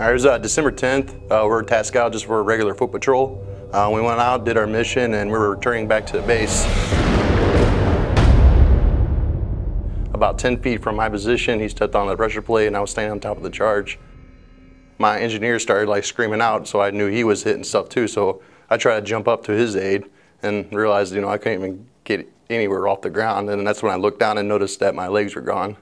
It was December 10th. We're tasked out just for a regular foot patrol. We went out, did our mission, and we were returning back to the base. About 10 feet from my position, he stepped on the pressure plate and I was standing on top of the charge. My engineer started like screaming out, so I knew he was hitting stuff too, so I tried to jump up to his aid and realized, I couldn't even get anywhere off the ground, and that's when I looked down and noticed that my legs were gone.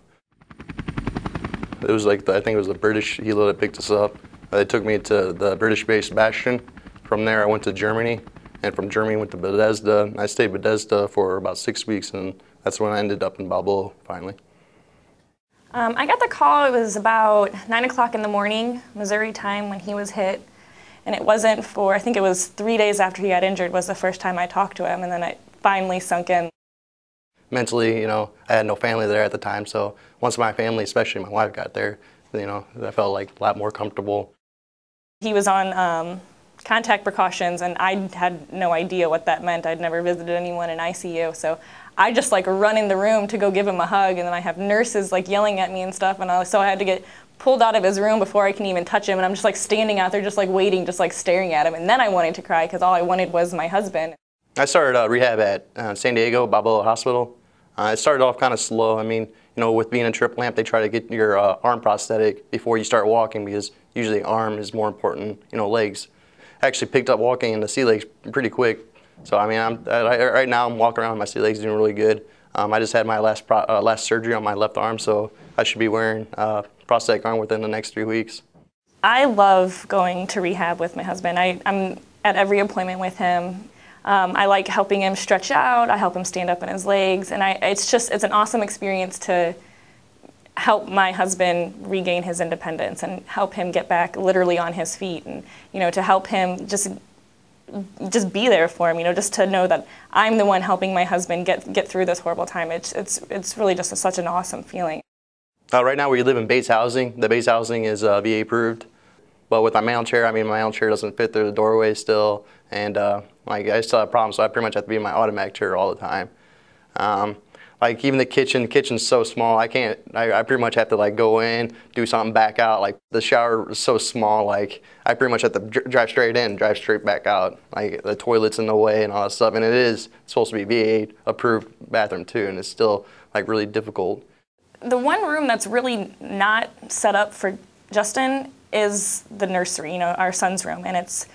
It was like, I think it was the British helo that picked us up. They took me to the British base Bastion. From there I went to Germany, and from Germany went to Bethesda. I stayed in Bethesda for about 6 weeks, and that's when I ended up in Balboa finally. I got the call, it was about 9 o'clock in the morning, Missouri time, when he was hit. And it wasn't for, I think it was 3 days after he got injured was the first time I talked to him, and then it finally sunk in. Mentally, I had no family there at the time, so once my family, especially my wife, got there, I felt like a lot more comfortable. He was on contact precautions, and I had no idea what that meant. I'd never visited anyone in ICU, so I just run in the room to go give him a hug, and then I have nurses yelling at me and stuff, and so I had to get pulled out of his room before I can even touch him, and I'm just standing out there just waiting, just staring at him, and then I wanted to cry because all I wanted was my husband. I started rehab at San Diego, Balboa Hospital. It started off kind of slow. With being a triple amp, they try to get your arm prosthetic before you start walking because usually arm is more important, legs. I actually picked up walking in the sea legs pretty quick. So right now I'm walking around with my sea legs doing really good. I just had my last surgery on my left arm, so I should be wearing prosthetic arm within the next 3 weeks. I love going to rehab with my husband. I'm at every appointment with him. I like helping him stretch out. I help him stand up on his legs, and it's an awesome experience to help my husband regain his independence and help him get back literally on his feet, and to help him just be there for him. Just to know that I'm the one helping my husband get through this horrible time. It's really just such an awesome feeling. Right now we live in base housing. The base housing is VA approved. But with my manual chair, my manual chair doesn't fit through the doorway still, and I still have problems, so I pretty much have to be in my automatic chair all the time. Even the kitchen's so small, I pretty much have to go in, do something, back out. The shower is so small, I pretty much have to drive straight in, drive straight back out. The toilet's in the way and all that stuff, and it's supposed to be VA approved bathroom too, and it's still really difficult. The one room that's really not set up for Justin is the nursery, our son's room, and it's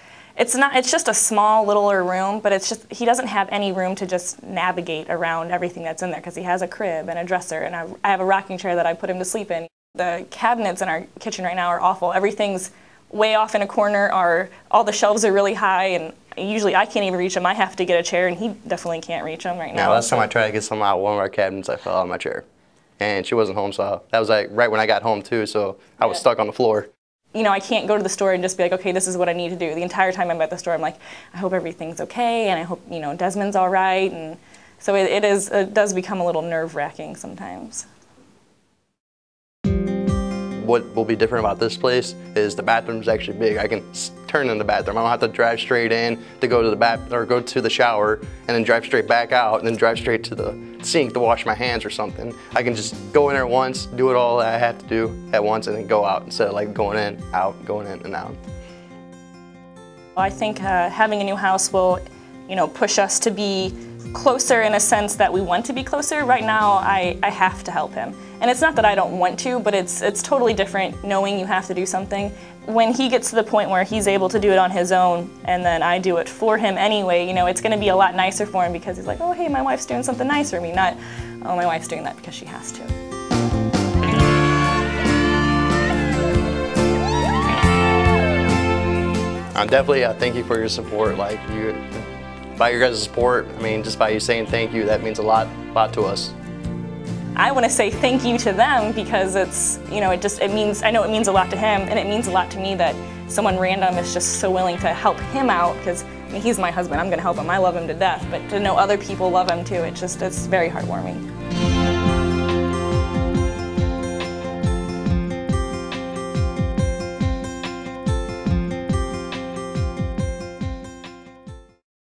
just a small littler room, but he doesn't have any room to just navigate around everything that's in there because he has a crib and a dresser, and I have a rocking chair that I put him to sleep in. The cabinets in our kitchen right now are awful. Everything's way off in a corner, all the shelves are really high, and usually I can't even reach them. I have to get a chair, and he definitely can't reach them right now. Last time I tried to get something out of one of our cabinets, I fell out of my chair, and she wasn't home, so that was right when I got home too, so I was stuck on the floor. I can't go to the store and just be okay, this is what I need to do. The entire time I'm at the store, I'm I hope everything's okay, and I hope, Desmond's all right. And so it does become a little nerve-wracking sometimes. What will be different about this place is the bathroom's actually big. I can turn in the bathroom. I don't have to drive straight in to go to go to the shower and then drive straight back out and then drive straight to the sink to wash my hands or something. I can just go in there once, do it all that I have to do at once, and then go out instead of going in, out, going in and out. I think having a new house will, push us to be closer in a sense that we want to be closer. Right now, I have to help him. And it's not that I don't want to, but it's totally different knowing you have to do something. When he gets to the point where he's able to do it on his own, and then I do it for him anyway, it's going to be a lot nicer for him because he's oh, hey, my wife's doing something nice for me, not, oh, my wife's doing that because she has to. Definitely thank you for your support. By your guys' support, just by you saying thank you, that means a lot to us. I want to say thank you to them because I know it means a lot to him, and it means a lot to me that someone random is just so willing to help him out because he's my husband. I'm going to help him. I love him to death, but to know other people love him too, it's very heartwarming.